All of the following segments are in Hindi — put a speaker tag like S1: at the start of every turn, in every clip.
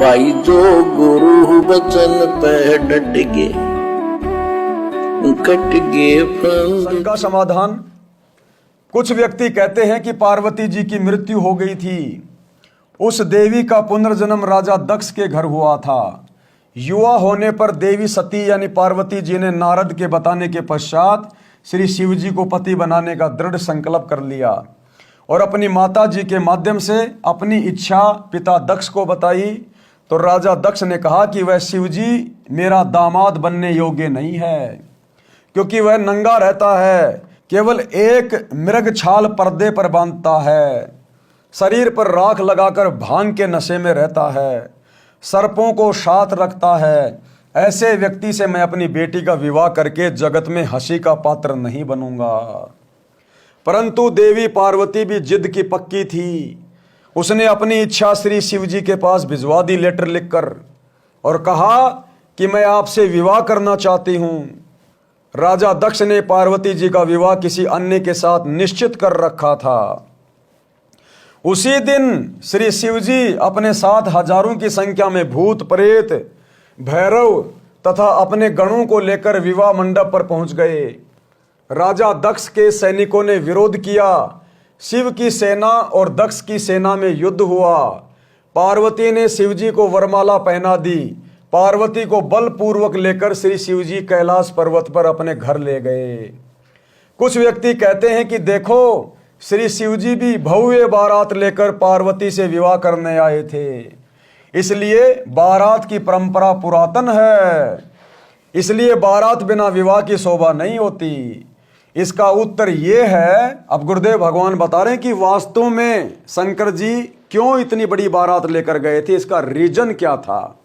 S1: भाई जो गुरु वचन पे डट गए कट गए फंद।
S2: शंका समाधान। कुछ व्यक्ति कहते हैं कि पार्वती जी की मृत्यु हो गई थी। उस देवी का पुनर्जन्म राजा दक्ष के घर हुआ था। युवा होने पर देवी सती यानी पार्वती जी ने नारद के बताने के पश्चात श्री शिव जी को पति बनाने का दृढ़ संकल्प कर लिया और अपनी माता जी के माध्यम से अपनी इच्छा पिता दक्ष को बताई। तो राजा दक्ष ने कहा कि वह शिव जी मेरा दामाद बनने योग्य नहीं है, क्योंकि वह नंगा रहता है, केवल एक मृग छाल पर्दे पर बांधता है, शरीर पर राख लगाकर भांग के नशे में रहता है, सर्पों को साथ रखता है। ऐसे व्यक्ति से मैं अपनी बेटी का विवाह करके जगत में हंसी का पात्र नहीं बनूंगा। परंतु देवी पार्वती भी जिद की पक्की थी। उसने अपनी इच्छा श्री शिव जी के पास भिजवा दी लेटर लिखकर और कहा कि मैं आपसे विवाह करना चाहती हूं। राजा दक्ष ने पार्वती जी का विवाह किसी अन्य के साथ निश्चित कर रखा था। उसी दिन श्री शिव जी अपने साथ हजारों की संख्या में भूत प्रेत भैरव तथा अपने गणों को लेकर विवाह मंडप पर पहुंच गए। राजा दक्ष के सैनिकों ने विरोध किया। शिव की सेना और दक्ष की सेना में युद्ध हुआ। पार्वती ने शिव जी को वरमाला पहना दी। पार्वती को बलपूर्वक लेकर श्री शिव जी कैलाश पर्वत पर अपने घर ले गए। कुछ व्यक्ति कहते हैं कि देखो श्री शिव जी भी भव्य बारात लेकर पार्वती से विवाह करने आए थे, इसलिए बारात की परंपरा पुरातन है, इसलिए बारात बिना विवाह की शोभा नहीं होती। इसका उत्तर ये है, अब गुरुदेव भगवान बता रहे हैं कि वास्तव में शंकर जी क्यों इतनी बड़ी बारात लेकर गए थे, इसका रीजन क्या था।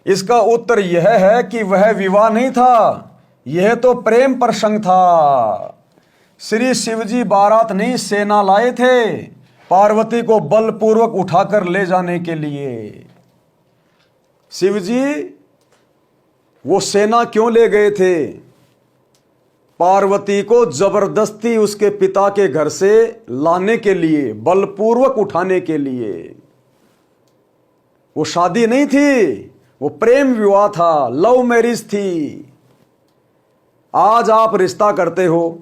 S2: इसका उत्तर यह है कि वह विवाह नहीं था, यह तो प्रेम प्रसंग था। श्री शिवजी बारात नहीं सेना लाए थे पार्वती को बलपूर्वक उठाकर ले जाने के लिए। शिवजी वो सेना क्यों ले गए थे? पार्वती को जबरदस्ती उसके पिता के घर से लाने के लिए, बलपूर्वक उठाने के लिए। वो शादी नहीं थी, वो प्रेम विवाह था, लव मैरिज थी। आज आप रिश्ता करते हो,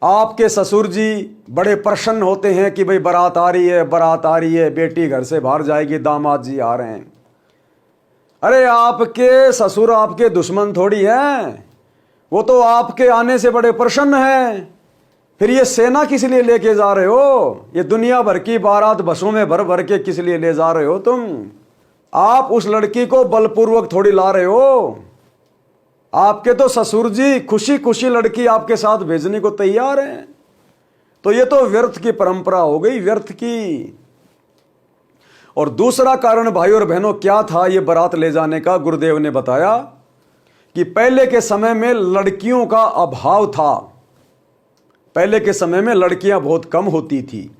S2: आपके ससुर जी बड़े प्रसन्न होते हैं कि भाई बारात आ रही है, बारात आ रही है, बेटी घर से बाहर जाएगी, दामाद जी आ रहे हैं। अरे आपके ससुर आपके दुश्मन थोड़ी हैं, वो तो आपके आने से बड़े प्रसन्न हैं। फिर ये सेना किस लिए लेके जा रहे हो? ये दुनिया भर की बारात बसों में भर भर के किस लिए ले जा रहे हो तुम? आप उस लड़की को बलपूर्वक थोड़ी ला रहे हो। आपके तो ससुर जी खुशी खुशी लड़की आपके साथ भेजने को तैयार हैं। तो ये तो व्यर्थ की परंपरा हो गई, व्यर्थ की। और दूसरा कारण भाई और बहनों क्या था ये बारात ले जाने का? गुरुदेव ने बताया कि पहले के समय में लड़कियों का अभाव था। पहले के समय में लड़कियां बहुत कम होती थी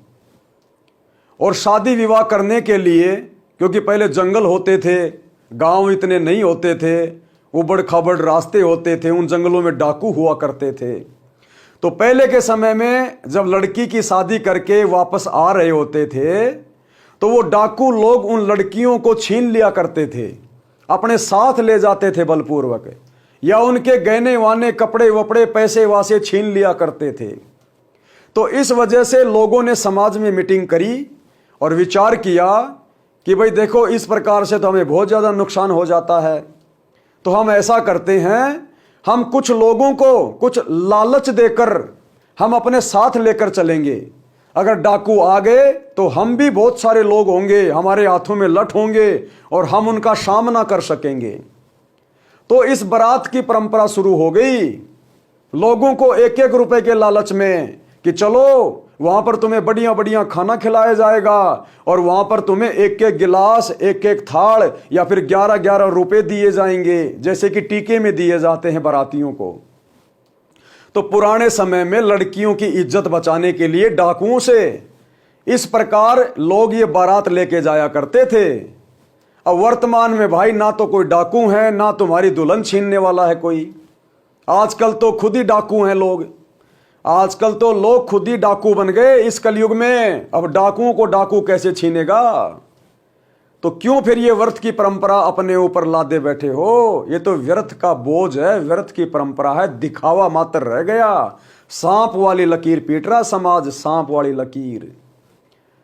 S2: और शादी विवाह करने के लिए, क्योंकि पहले जंगल होते थे, गांव इतने नहीं होते थे, उबड़ खाबड़ रास्ते होते थे, उन जंगलों में डाकू हुआ करते थे। तो पहले के समय में जब लड़की की शादी करके वापस आ रहे होते थे तो वो डाकू लोग उन लड़कियों को छीन लिया करते थे, अपने साथ ले जाते थे बलपूर्वक, या उनके गहने वाने कपड़े वपड़े पैसे वासे छीन लिया करते थे। तो इस वजह से लोगों ने समाज में मीटिंग करी और विचार किया कि भाई देखो इस प्रकार से तो हमें बहुत ज़्यादा नुकसान हो जाता है, तो हम ऐसा करते हैं, हम कुछ लोगों को कुछ लालच देकर हम अपने साथ लेकर चलेंगे। अगर डाकू आ गए तो हम भी बहुत सारे लोग होंगे, हमारे हाथों में लठ होंगे और हम उनका सामना कर सकेंगे। तो इस बारात की परंपरा शुरू हो गई। लोगों को एक एक रुपए के लालच में कि चलो वहां पर तुम्हें बढ़िया बढ़िया खाना खिलाया जाएगा और वहां पर तुम्हें एक एक गिलास, एक एक थाल या फिर 11-11 रुपए दिए जाएंगे, जैसे कि टीके में दिए जाते हैं बारातियों को। तो पुराने समय में लड़कियों की इज्जत बचाने के लिए डाकुओं से इस प्रकार लोग ये बारात लेके जाया करते थे। अब वर्तमान में भाई ना तो कोई डाकू है, ना तुम्हारी दुल्हन छीनने वाला है कोई। आजकल तो खुद ही डाकू हैं लोग। आजकल तो लोग खुद ही डाकू बन गए इस कलयुग में। अब डाकुओं को डाकू कैसे छीनेगा? तो क्यों फिर ये व्यर्थ की परंपरा अपने ऊपर लादे बैठे हो? ये तो व्यर्थ का बोझ है, व्यर्थ की परंपरा है, दिखावा मात्र रह गया। सांप वाली लकीर पीट रहा समाज, सांप वाली लकीर।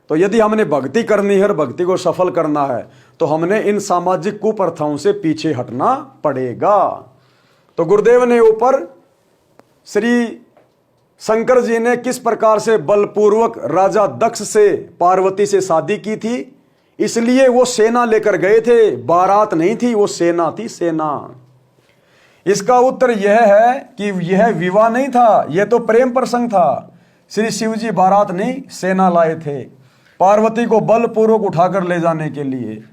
S2: तो यदि हमने भक्ति करनी है और भक्ति को सफल करना है तो हमने इन सामाजिक कुप्रथाओं से पीछे हटना पड़ेगा। तो गुरुदेव ने ऊपर श्री शंकर जी ने किस प्रकार से बलपूर्वक राजा दक्ष से पार्वती से शादी की थी, इसलिए वो सेना लेकर गए थे, बारात नहीं थी, वो सेना थी, सेना। इसका उत्तर यह है कि यह विवाह नहीं था, यह तो प्रेम प्रसंग था। श्री शिव जी बारात नहीं, सेना लाए थे पार्वती को बलपूर्वक उठाकर ले जाने के लिए।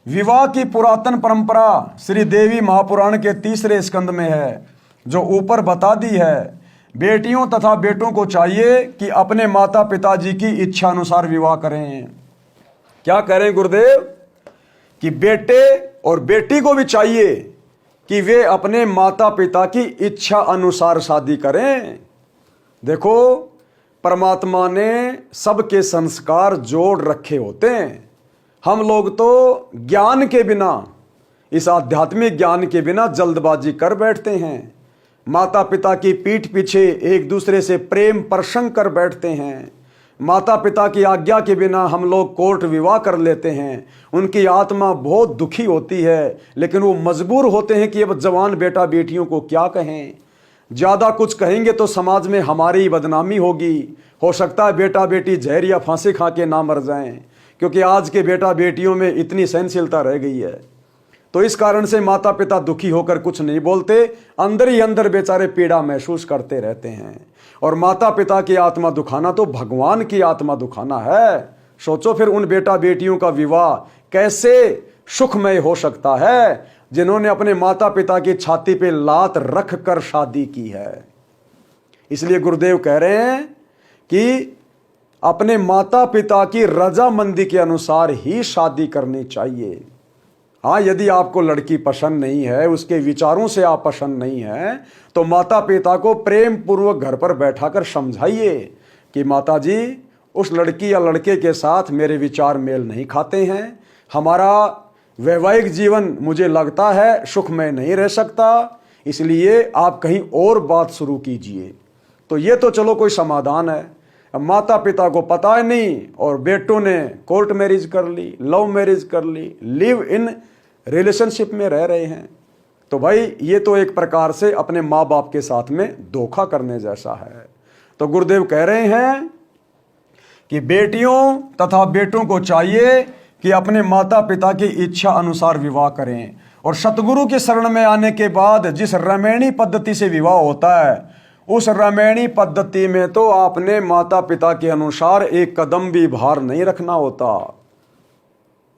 S2: विवाह की पुरातन परंपरा श्री देवी महापुराण के 3 स्कंद में है, जो ऊपर बता दी है। बेटियों तथा बेटों को चाहिए कि अपने माता पिताजी की इच्छा अनुसार विवाह करें। क्या कह रहे हैं गुरुदेव कि बेटे और बेटी को भी चाहिए कि वे अपने माता पिता की इच्छा अनुसार शादी करें। देखो, परमात्मा ने सबके संस्कार जोड़ रखे होते हैं। हम लोग तो ज्ञान के बिना, इस आध्यात्मिक ज्ञान के बिना जल्दबाजी कर बैठते हैं। माता पिता की पीठ पीछे एक दूसरे से प्रेम प्रसंग कर बैठते हैं। माता पिता की आज्ञा के बिना हम लोग कोर्ट विवाह कर लेते हैं। उनकी आत्मा बहुत दुखी होती है, लेकिन वो मजबूर होते हैं कि अब जवान बेटा बेटियों को क्या कहें। ज़्यादा कुछ कहेंगे तो समाज में हमारी बदनामी होगी। हो सकता है बेटा बेटी जहर या फांसी खा के ना मर जाएं, क्योंकि आज के बेटा बेटियों में इतनी सहनशीलता रह गई है। तो इस कारण से माता पिता दुखी होकर कुछ नहीं बोलते, अंदर ही अंदर बेचारे पीड़ा महसूस करते रहते हैं। और माता पिता की आत्मा दुखाना तो भगवान की आत्मा दुखाना है। सोचो फिर उन बेटा बेटियों का विवाह कैसे सुखमय हो सकता है, जिन्होंने अपने माता पिता की छाती पे लात रख कर शादी की है। इसलिए गुरुदेव कह रहे हैं कि अपने माता पिता की रजामंदी के अनुसार ही शादी करनी चाहिए। हाँ, यदि आपको लड़की पसंद नहीं है, उसके विचारों से आप पसंद नहीं है, तो माता पिता को प्रेम पूर्वक घर पर बैठाकर समझाइए कि माता जी, उस लड़की या लड़के के साथ मेरे विचार मेल नहीं खाते हैं। हमारा वैवाहिक जीवन मुझे लगता है सुखमय नहीं रह सकता, इसलिए आप कहीं और बात शुरू कीजिए। तो ये तो चलो कोई समाधान है। अब माता पिता को पता ही नहीं और बेटों ने कोर्ट मैरिज कर ली, लव मैरिज कर ली, लिव इन रिलेशनशिप में रह रहे हैं। तो भाई ये तो एक प्रकार से अपने माँ बाप के साथ में धोखा करने जैसा है। तो गुरुदेव कह रहे हैं कि बेटियों तथा बेटों को चाहिए कि अपने माता पिता की इच्छा अनुसार विवाह करें। और सतगुरु की शरण में आने के बाद जिस रामायणी पद्धति से विवाह होता है, उस रामायणी पद्धति में तो आपने माता पिता के अनुसार एक कदम भी बाहर नहीं रखना होता।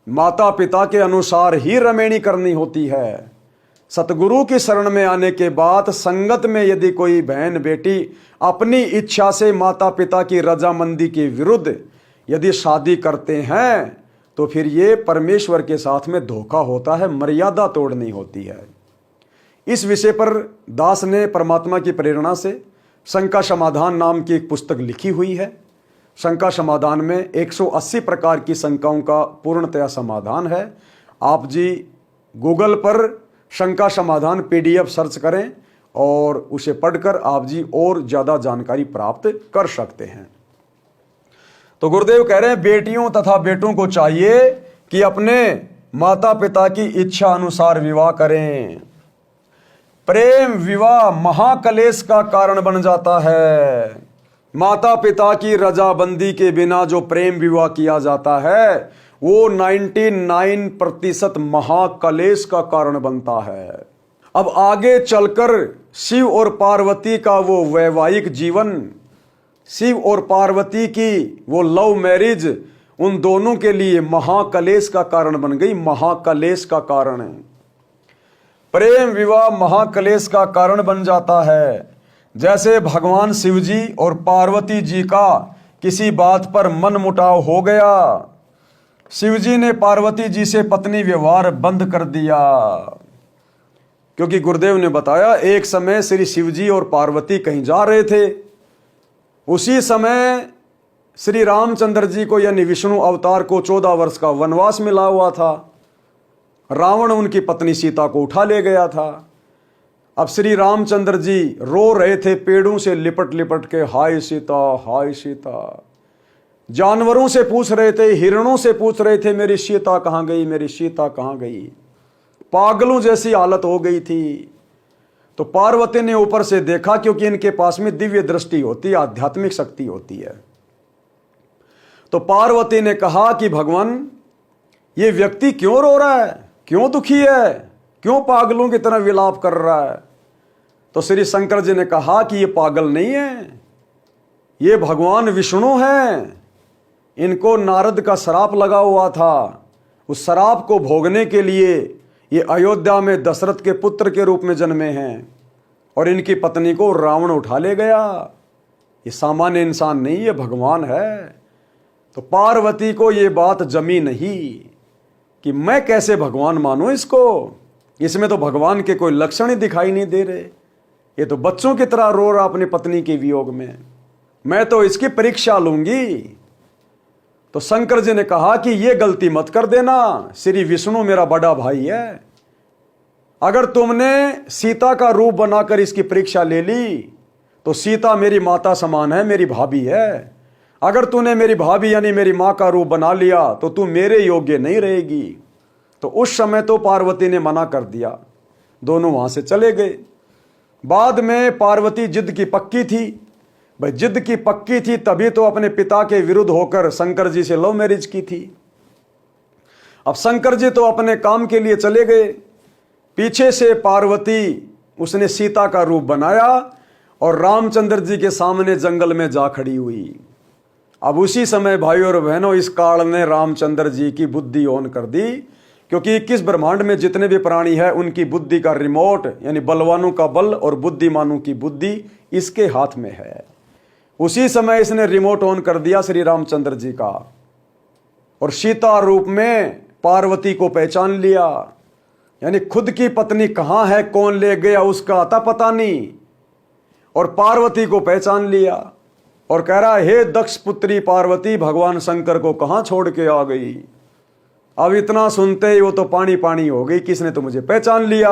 S2: माता पिता के अनुसार ही रामायणी करनी होती है। सतगुरु की शरण में आने के बाद संगत में यदि कोई बहन बेटी अपनी इच्छा से माता पिता की रजामंदी के विरुद्ध यदि शादी करते हैं, तो फिर ये परमेश्वर के साथ में धोखा होता है, मर्यादा तोड़नी होती है। इस विषय पर दास ने परमात्मा की प्रेरणा से शंका समाधान नाम की एक पुस्तक लिखी हुई है। शंका समाधान में 180 प्रकार की शंकाओं का पूर्णतया समाधान है। आप जी गूगल पर शंका समाधान PDF सर्च करें और उसे पढ़कर आप जी और ज़्यादा जानकारी प्राप्त कर सकते हैं। तो गुरुदेव कह रहे हैं बेटियों तथा बेटों को चाहिए कि अपने माता पिता की इच्छा अनुसार विवाह करें। प्रेम विवाह महाकलेश का कारण बन जाता है। माता पिता की रजाबंदी के बिना जो प्रेम विवाह किया जाता है वो 99% महाकलेश का कारण बनता है। अब आगे चलकर शिव और पार्वती का वो वैवाहिक जीवन, शिव और पार्वती की वो लव मैरिज, उन दोनों के लिए महाकलेश का कारण बन गई, महाकलेश का कारण है। प्रेम विवाह महाकलेश का कारण बन जाता है। जैसे भगवान शिव जी और पार्वती जी का किसी बात पर मन मुटाव हो गया, शिव जी ने पार्वती जी से पत्नी व्यवहार बंद कर दिया, क्योंकि गुरुदेव ने बताया एक समय श्री शिव जी और पार्वती कहीं जा रहे थे। उसी समय श्री रामचंद्र जी को यानी विष्णु अवतार को 14 वर्ष का वनवास मिला हुआ था। रावण उनकी पत्नी सीता को उठा ले गया था। अब श्री रामचंद्र जी रो रहे थे पेड़ों से लिपट लिपट के, हाय सीता, हाय सीता। जानवरों से पूछ रहे थे, हिरणों से पूछ रहे थे, मेरी सीता कहाँ गई, मेरी सीता कहाँ गई। पागलों जैसी हालत हो गई थी। तो पार्वती ने ऊपर से देखा, क्योंकि इनके पास में दिव्य दृष्टि होती है, आध्यात्मिक शक्ति होती है। तो पार्वती ने कहा कि भगवान, ये व्यक्ति क्यों रो रहा है, क्यों दुखी है, क्यों पागलों की तरह विलाप कर रहा है। तो श्री शंकर जी ने कहा कि ये पागल नहीं है, ये भगवान विष्णु हैं। इनको नारद का श्राप लगा हुआ था। उस श्राप को भोगने के लिए ये अयोध्या में दशरथ के पुत्र के रूप में जन्मे हैं और इनकी पत्नी को रावण उठा ले गया। ये सामान्य इंसान नहीं, ये भगवान है। तो पार्वती को ये बात जमी नहीं कि मैं कैसे भगवान मानूं इसको, इसमें तो भगवान के कोई लक्षण ही दिखाई नहीं दे रहे। ये तो बच्चों की तरह रो रहा अपनी पत्नी के वियोग में, मैं तो इसकी परीक्षा लूंगी। तो शंकर जी ने कहा कि ये गलती मत कर देना, श्री विष्णु मेरा बड़ा भाई है। अगर तुमने सीता का रूप बनाकर इसकी परीक्षा ले ली तो सीता मेरी माता समान है, मेरी भाभी है। अगर तूने मेरी भाभी यानी मेरी माँ का रूप बना लिया तो तू मेरे योग्य नहीं रहेगी। तो उस समय तो पार्वती ने मना कर दिया, दोनों वहां से चले गए। बाद में पार्वती जिद की पक्की थी। भाई जिद की पक्की थी तभी तो अपने पिता के विरुद्ध होकर शंकर जी से लव मैरिज की थी। अब शंकर जी तो अपने काम के लिए चले गए। पीछे से पार्वती उसने सीता का रूप बनाया और रामचंद्र जी के सामने जंगल में जा खड़ी हुई। अब उसी समय भाइयों और बहनों इस काल ने रामचंद्र जी की बुद्धि ऑन कर दी, क्योंकि 21 ब्रह्मांड में जितने भी प्राणी हैं उनकी बुद्धि का रिमोट यानी बलवानों का बल और बुद्धिमानों की बुद्धि इसके हाथ में है। उसी समय इसने रिमोट ऑन कर दिया श्री रामचंद्र जी का और सीता रूप में पार्वती को पहचान लिया। यानी खुद की पत्नी कहाँ है, कौन ले गया उसका अता पता नहीं, और पार्वती को पहचान लिया और कह रहा, हे दक्ष पुत्री पार्वती, भगवान शंकर को कहाँ छोड़ के आ गई। अब इतना सुनते ही वो तो पानी पानी हो गई, किसने तो मुझे पहचान लिया।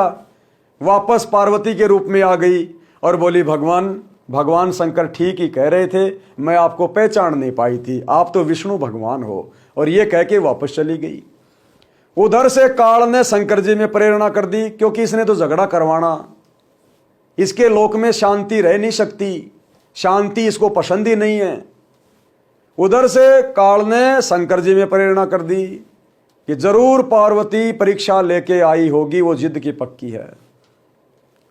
S2: वापस पार्वती के रूप में आ गई और बोली, भगवान शंकर ठीक ही कह रहे थे, मैं आपको पहचान नहीं पाई थी, आप तो विष्णु भगवान हो। और ये कह के वापस चली गई। उधर से काल ने शंकर जी में प्रेरणा कर दी, क्योंकि इसने तो झगड़ा करवाना, इसके लोक में शांति रह नहीं सकती, शांति इसको पसंद ही नहीं है। उधर से काल ने शंकर जी में प्रेरणा कर दी कि जरूर पार्वती परीक्षा लेके आई होगी, वो जिद की पक्की है।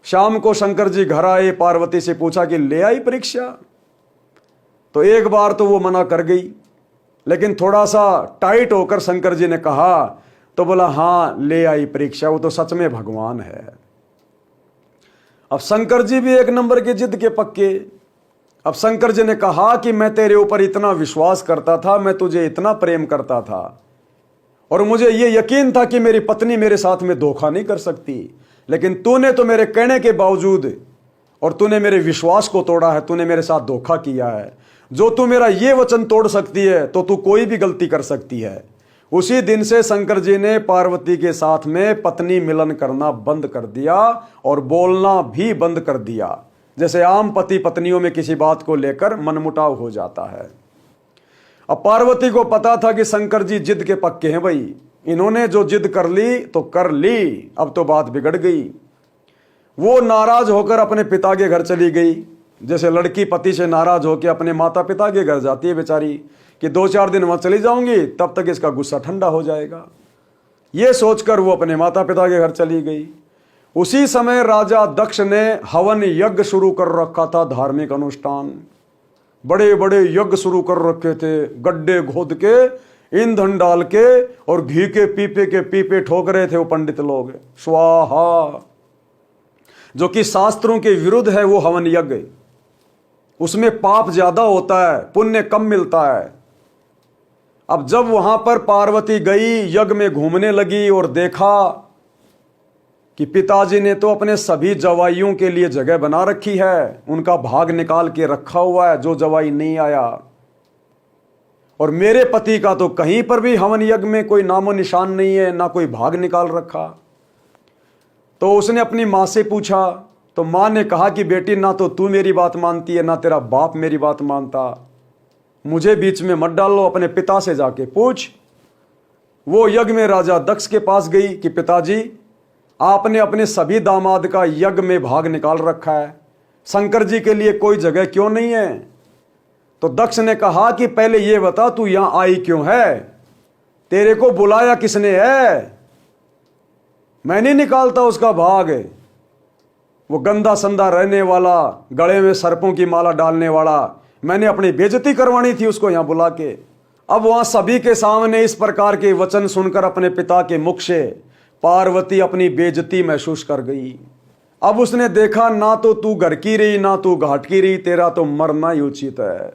S2: शाम को शंकर जी घर आए, पार्वती से पूछा कि ले आई परीक्षा। तो एक बार तो वो मना कर गई, लेकिन थोड़ा सा टाइट होकर शंकर जी ने कहा तो बोला, हां ले आई परीक्षा, वो तो सच में भगवान है। अब शंकर जी भी एक नंबर के जिद के पक्के। अब शंकर जी ने कहा कि मैं तेरे ऊपर इतना विश्वास करता था, मैं तुझे इतना प्रेम करता था और मुझे ये यकीन था कि मेरी पत्नी मेरे साथ में धोखा नहीं कर सकती, लेकिन तूने तो मेरे कहने के बावजूद और तूने मेरे विश्वास को तोड़ा है, तूने मेरे साथ धोखा किया है। जो तू मेरा ये वचन तोड़ सकती है तो तू कोई भी गलती कर सकती है। उसी दिन से शंकर जी ने पार्वती के साथ में पत्नी मिलन करना बंद कर दिया और बोलना भी बंद कर दिया। जैसे आम पति पत्नियों में किसी बात को लेकर मनमुटाव हो जाता है। अब पार्वती को पता था कि शंकर जी जिद के पक्के हैं, भाई इन्होंने जो जिद कर ली तो कर ली, अब तो बात बिगड़ गई। वो नाराज होकर अपने पिता के घर चली गई, जैसे लड़की पति से नाराज होकर अपने माता पिता के घर जाती है बेचारी कि 2-4 दिन वहां चली जाऊंगी, तब तक इसका गुस्सा ठंडा हो जाएगा। ये सोचकर वो अपने माता पिता के घर चली गई। उसी समय राजा दक्ष ने हवन यज्ञ शुरू कर रखा था, धार्मिक अनुष्ठान, बड़े बड़े यज्ञ शुरू कर रखे थे। गड्ढे खोद के, ईंधन डाल के और घी के पीपे ठोक रहे थे वो पंडित लोग, स्वाहा। जो कि शास्त्रों के विरुद्ध है वो हवन यज्ञ, उसमें पाप ज्यादा होता है, पुण्य कम मिलता है। अब जब वहां पर पार्वती गई, यज्ञ में घूमने लगी और देखा कि पिताजी ने तो अपने सभी जवाइयों के लिए जगह बना रखी है, उनका भाग निकाल के रखा हुआ है, जो जवाई नहीं आया और मेरे पति का तो कहीं पर भी हवन यज्ञ में कोई नामो निशान नहीं है, ना कोई भाग निकाल रखा। तो उसने अपनी माँ से पूछा, तो माँ ने कहा कि बेटी ना तो तू मेरी बात मानती है, ना तेरा बाप मेरी बात मानता, मुझे बीच में मत डालो, अपने पिता से जाके पूछ। वो यज्ञ में राजा दक्ष के पास गई कि पिताजी, आपने अपने सभी दामाद का यज्ञ में भाग निकाल रखा है, शंकर जी के लिए कोई जगह क्यों नहीं है? तो दक्ष ने कहा कि पहले ये बता तू यहां आई क्यों है, तेरे को बुलाया किसने है? मैं नहीं निकालता उसका भाग। वो गंदा संदा रहने वाला, गले में सर्पों की माला डालने वाला, मैंने अपनी बेइज्जती करवानी थी उसको यहां बुला के। अब वहां सभी के सामने इस प्रकार के वचन सुनकर अपने पिता के मुख से पार्वती अपनी बेइज्जती महसूस कर गई। अब उसने देखा ना तो तू घर की रही ना तू घाट की रही, तेरा तो मरना ही उचित है।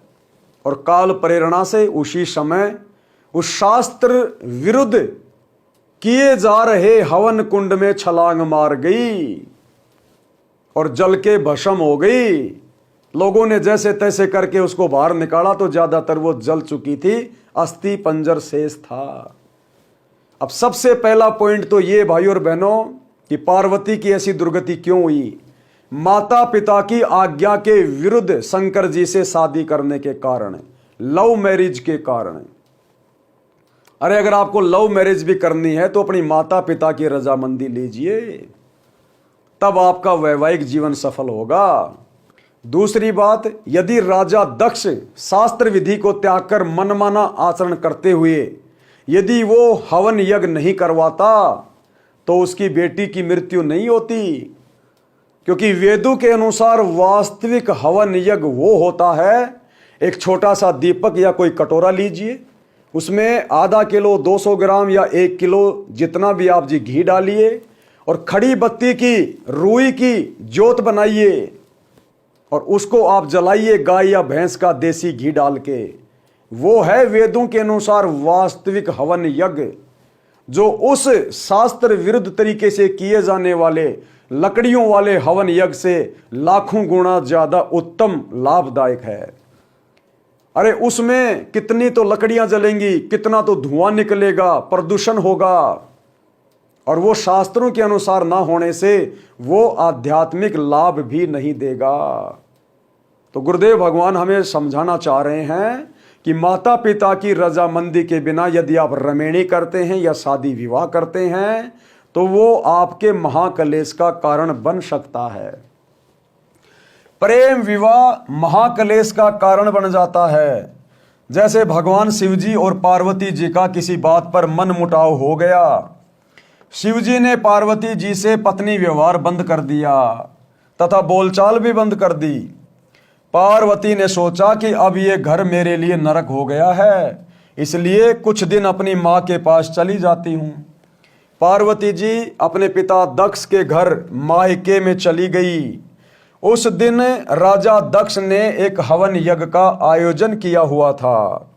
S2: और काल प्रेरणा से उसी समय उस शास्त्र विरुद्ध किए जा रहे हवन कुंड में छलांग मार गई और जल के भस्म हो गई। लोगों ने जैसे तैसे करके उसको बाहर निकाला तो ज्यादातर वो जल चुकी थी, अस्थि पंजर शेष था। अब सबसे पहला पॉइंट तो ये भाई और बहनों कि पार्वती की ऐसी दुर्गति क्यों हुई? माता पिता की आज्ञा के विरुद्ध शंकर जी से शादी करने के कारण, लव मैरिज के कारण। अरे अगर आपको लव मैरिज भी करनी है तो अपनी माता पिता की रजामंदी लीजिए, तब आपका वैवाहिक जीवन सफल होगा। दूसरी बात, यदि राजा दक्ष शास्त्र विधि को त्याग कर मनमाना आचरण करते हुए यदि वो हवन यज्ञ नहीं करवाता तो उसकी बेटी की मृत्यु नहीं होती, क्योंकि वेदों के अनुसार वास्तविक हवन यज्ञ वो होता है, एक छोटा सा दीपक या कोई कटोरा लीजिए, उसमें आधा किलो 200 ग्राम या 1 किलो जितना भी आप जी घी डालिए और खड़ी बत्ती की रुई की जोत बनाइए और उसको आप जलाइए गाय या भैंस का देसी घी डाल के। वो है वेदों के अनुसार वास्तविक हवन यज्ञ, जो उस शास्त्र विरुद्ध तरीके से किए जाने वाले लकड़ियों वाले हवन यज्ञ से लाखों गुना ज्यादा उत्तम लाभदायक है। अरे उसमें कितनी तो लकड़ियां जलेंगी, कितना तो धुआं निकलेगा, प्रदूषण होगा, और वो शास्त्रों के अनुसार ना होने से वो आध्यात्मिक लाभ भी नहीं देगा। तो गुरुदेव भगवान हमें समझाना चाह रहे हैं कि माता पिता की रजामंदी के बिना यदि आप रमेणी करते हैं या शादी विवाह करते हैं तो वो आपके महाकलेश का कारण बन सकता है। प्रेम विवाह महाकलेश का कारण बन जाता है। जैसे भगवान शिवजी और पार्वती जी का किसी बात पर मन मुटाव हो गया, शिवजी ने पार्वती जी से पत्नी व्यवहार बंद कर दिया तथा बोलचाल भी बंद कर दी। पार्वती ने सोचा कि अब ये घर मेरे लिए नरक हो गया है, इसलिए कुछ दिन अपनी माँ के पास चली जाती हूँ। पार्वती जी अपने पिता दक्ष के घर मायके में चली गई। उस दिन राजा दक्ष ने एक हवन यज्ञ का आयोजन किया हुआ था।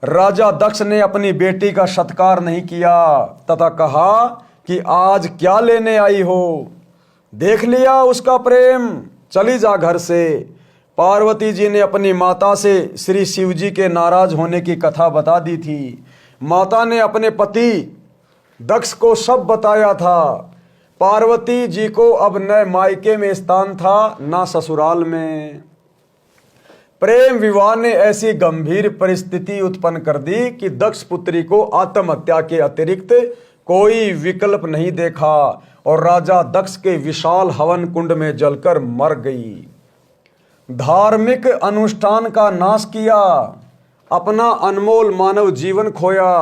S2: राजा दक्ष ने अपनी बेटी का सत्कार नहीं किया तथा कहा कि आज क्या लेने आई हो? देख लिया उसका प्रेम, चली जा घर से। पार्वती जी ने अपनी माता से श्री शिवजी के नाराज होने की कथा बता दी थी। माता ने अपने पति दक्ष को सब बताया था। पार्वती जी को अब न मायके में स्थान था न ससुराल में। प्रेम विवाह ने ऐसी गंभीर परिस्थिति उत्पन्न कर दी कि दक्ष पुत्री को आत्महत्या के अतिरिक्त कोई विकल्प नहीं देखा और राजा दक्ष के विशाल हवन कुंड में जलकर मर गई। धार्मिक अनुष्ठान का नाश किया, अपना अनमोल मानव जीवन खोया,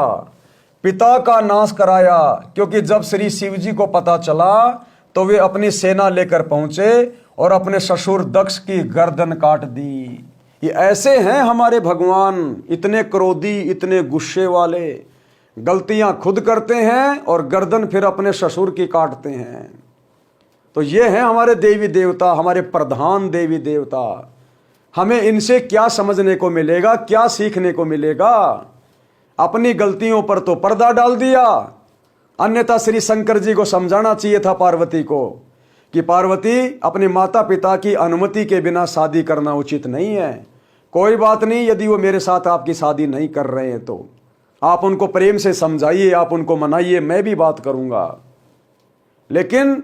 S2: पिता का नाश कराया, क्योंकि जब श्री शिवजी को पता चला तो वे अपनी सेना लेकर पहुंचे और अपने ससुर दक्ष की गर्दन काट दी। ये ऐसे हैं हमारे भगवान, इतने क्रोधी, इतने गुस्से वाले, गलतियां खुद करते हैं और गर्दन फिर अपने ससुर की काटते हैं। तो ये हैं हमारे देवी देवता, हमारे प्रधान देवी देवता। हमें इनसे क्या समझने को मिलेगा, क्या सीखने को मिलेगा? अपनी गलतियों पर तो पर्दा डाल दिया। अन्यथा श्री शंकर जी को समझाना चाहिए था पार्वती को कि पार्वती, अपने माता पिता की अनुमति के बिना शादी करना उचित नहीं है। कोई बात नहीं, यदि वो मेरे साथ आपकी शादी नहीं कर रहे हैं तो आप उनको प्रेम से समझाइए, आप उनको मनाइए, मैं भी बात करूंगा। लेकिन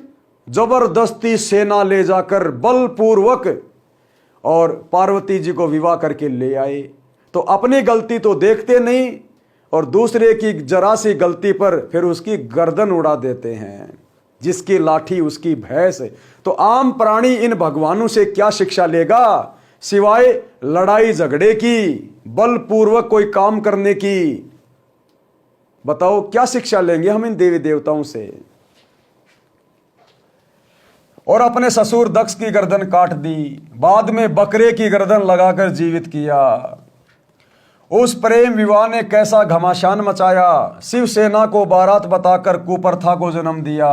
S2: जबरदस्ती सेना ले जाकर बलपूर्वक और पार्वती जी को विवाह करके ले आए, तो अपनी गलती तो देखते नहीं और दूसरे की जरा सी गलती पर फिर उसकी गर्दन उड़ा देते हैं। जिसकी लाठी उसकी भैंस। तो आम प्राणी इन भगवानों से क्या शिक्षा लेगा सिवाय लड़ाई झगड़े की, बलपूर्वक कोई काम करने की। बताओ क्या शिक्षा लेंगे हम इन देवी देवताओं से। और अपने ससुर दक्ष की गर्दन काट दी, बाद में बकरे की गर्दन लगाकर जीवित किया। उस प्रेम विवाह ने कैसा घमासान मचाया, शिवसेना को बारात बताकर कुप्रथा को जन्म दिया।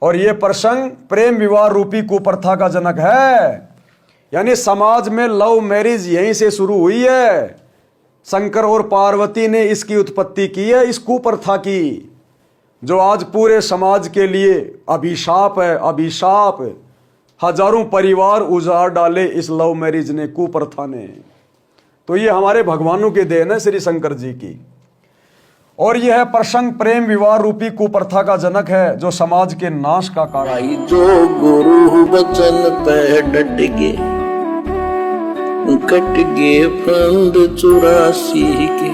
S2: और यह प्रसंग प्रेम विवाह रूपी कुप्रथा का जनक है। यानी समाज में लव मैरिज यहीं से शुरू हुई है। शंकर और पार्वती ने इसकी उत्पत्ति की है, इस कुप्रथा की, जो आज पूरे समाज के लिए अभिशाप है। अभिशाप, हजारों परिवार उजाड़ डाले इस लव मैरिज ने, कुप्रथा ने। तो ये हमारे भगवानों की देन है, श्री शंकर जी की। और यह प्रसंग प्रेम विवाह रूपी कुप्रथा का जनक है, जो समाज के नाश का कारण।
S1: भाई जो गुरु बचन पे डट गे, कट गे फंद 84 के,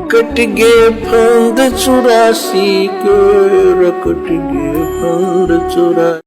S1: कट गे फंद 84 के, कट गे फंद 84।